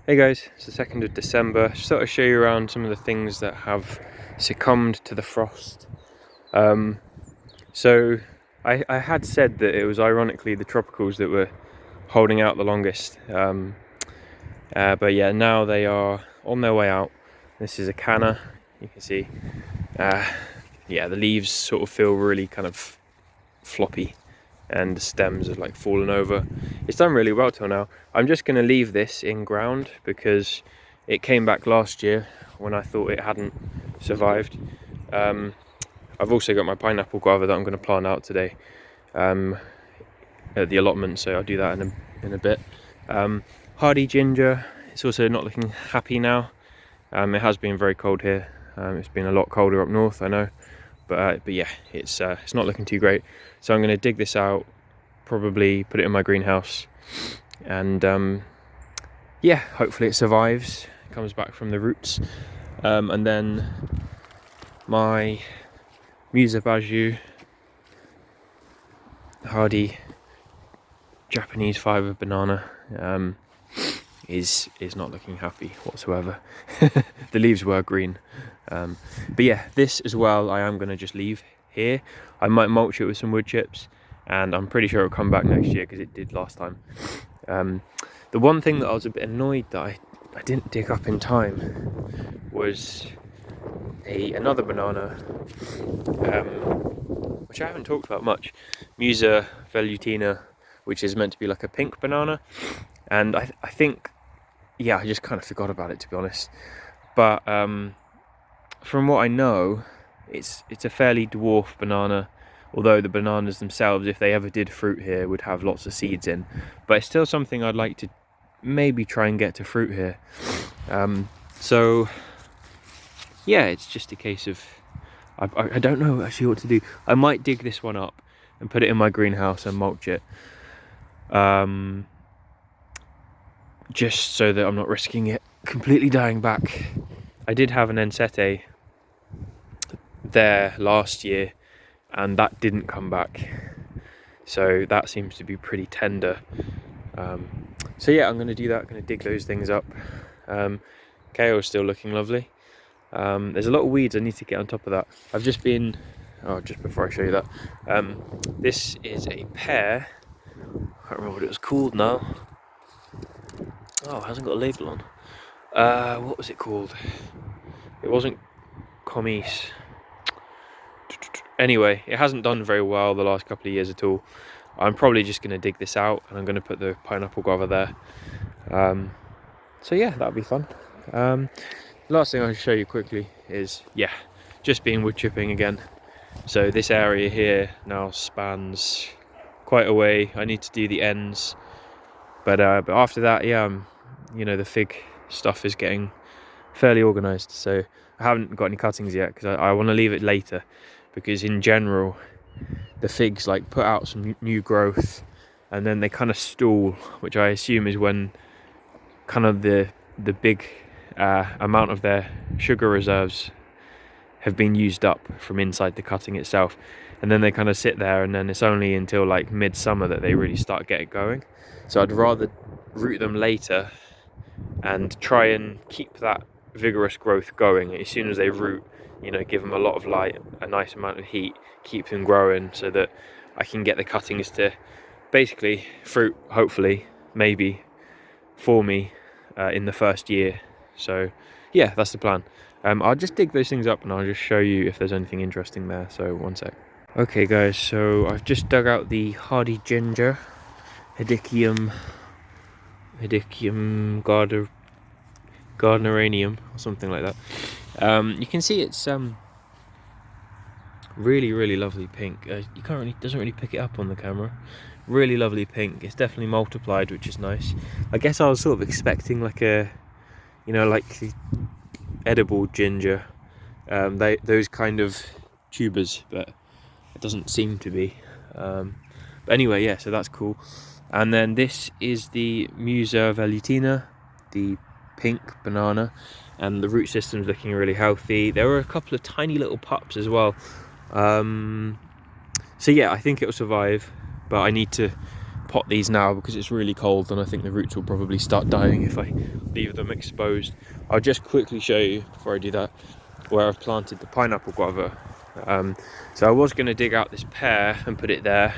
Hey guys, it's the 2nd of December. Just thought I'd show you around some of the things that have succumbed to the frost. So I had said that it was ironically the tropicals that were holding out the longest. But yeah, now they are on their way out. This is a canna, you can see. Yeah, the leaves sort of feel really kind of floppy and the stems have like fallen over. It's done really well till now. I'm just going to leave this in ground because it came back last year when I thought it hadn't survived. I've also got my pineapple guava that I'm going to plant out today at the allotment, so I'll do that in a bit. Hardy ginger, it's also not looking happy now. It has been very cold here. It's been a lot colder up north, I know. But yeah, it's not looking too great. So I'm going to dig this out, probably put it in my greenhouse, and yeah, hopefully it survives, comes back from the roots. And then my Musa Baju hardy Japanese fibre banana is not looking happy whatsoever. The leaves were green, but yeah, this as well I am going to just leave here. I might mulch it with some wood chips, and I'm pretty sure it'll come back next year because it did last time. The one thing that I was a bit annoyed that I didn't dig up in time was another banana, which I haven't talked about much, Musa velutina, which is meant to be like a pink banana, and I think, yeah, I just kind of forgot about it, to be honest. But from what I know, it's a fairly dwarf banana, although the bananas themselves, if they ever did fruit here, would have lots of seeds in. But it's still something I'd like to maybe try and get to fruit here. So yeah, it's just a case of I don't know actually what to do. I might dig this one up and put it in my greenhouse and mulch it, just so that I'm not risking it completely dying back. I did have an Ensete there last year and that didn't come back, so that seems to be pretty tender. So yeah, I'm going to do that. I'm going to dig those things up. Kale's still looking lovely. There's a lot of weeds I need to get on top of that. I've just been, just before I show you that, this is a pear. I can't remember what it was called now. Oh, it hasn't got a label on. What was it called? It wasn't Comis. Anyway, it hasn't done very well the last couple of years at all. I'm probably just going to dig this out and I'm going to put the pineapple guava there. So yeah, that'll be fun. Last thing I'll show you quickly is, yeah, just been wood chipping again. So this area here now spans quite a way. I need to do the ends, but after that, yeah, you know, the fig stuff is getting fairly organised. So I haven't got any cuttings yet because I want to leave it later, because in general the figs like put out some new growth and then they kind of stall, which I assume is when kind of the big amount of their sugar reserves have been used up from inside the cutting itself, and then they kind of sit there, and then it's only until like midsummer that they really start getting going. So I'd rather root them later and try and keep that vigorous growth going. As soon as they root, you know, give them a lot of light, a nice amount of heat, keep them growing, so that I can get the cuttings to basically fruit, hopefully, maybe, for me in the first year. So yeah, that's the plan. I'll just dig those things up and I'll just show you if there's anything interesting there. So one sec. Okay guys, so I've just dug out the hardy ginger, Hedychium Gardneranium or something like that. You can see it's really lovely pink. You can't really, doesn't really pick it up on the camera. Really lovely pink. It's definitely multiplied, which is nice. I guess I was sort of expecting like a, you know, like the edible ginger, those kind of tubers, but it doesn't seem to be. But anyway, yeah, so that's cool. And then this is the Musa velutina, the pink banana, and the root system's looking really healthy. There were a couple of tiny little pups as well. So yeah, I think it will survive, but I need to pot these now because it's really cold and I think the roots will probably start dying if I leave them exposed. I'll just quickly show you before I do that where I've planted the pineapple guava. So I was going to dig out this pear and put it there,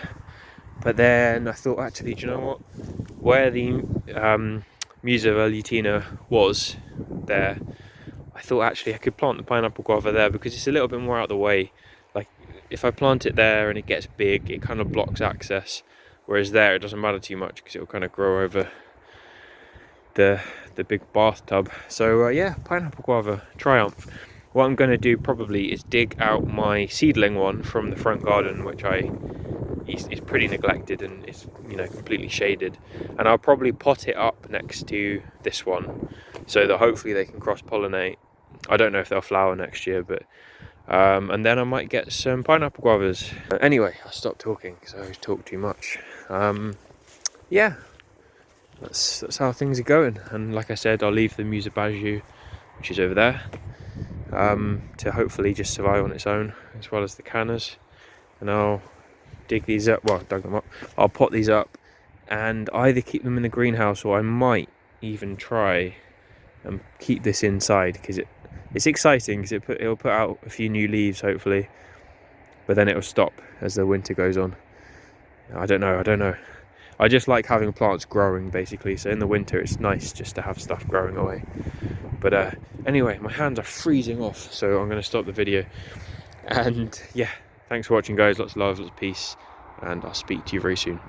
but then I thought, actually, do you know what, where the Musa velutina was there, I thought actually I could plant the pineapple guava there because it's a little bit more out of the way. Like if I plant it there and it gets big, it kind of blocks access, whereas there it doesn't matter too much because it will kind of grow over the big bathtub. So yeah, pineapple guava triumph. What I'm going to do probably is dig out my seedling one from the front garden, which is pretty neglected and it's, you know, completely shaded, and I'll probably pot it up next to this one so that hopefully they can cross-pollinate. I don't know if they'll flower next year, but and then I might get some pineapple guavas. Anyway, I'll stop talking because I always talk too much. Yeah, that's how things are going, and like I said, I'll leave the Musa baju, which is over there, to hopefully just survive on its own, as well as the cannas, and I'll dig these up. Well, dug them up. I'll pot these up and either keep them in the greenhouse, or I might even try and keep this inside because it's exciting because it'll put out a few new leaves hopefully, but then it'll stop as the winter goes on. I don't know. I just like having plants growing basically, so in the winter it's nice just to have stuff growing away. But anyway, my hands are freezing off, so I'm going to stop the video. And yeah, thanks for watching guys, lots of love, lots of peace, and I'll speak to you very soon.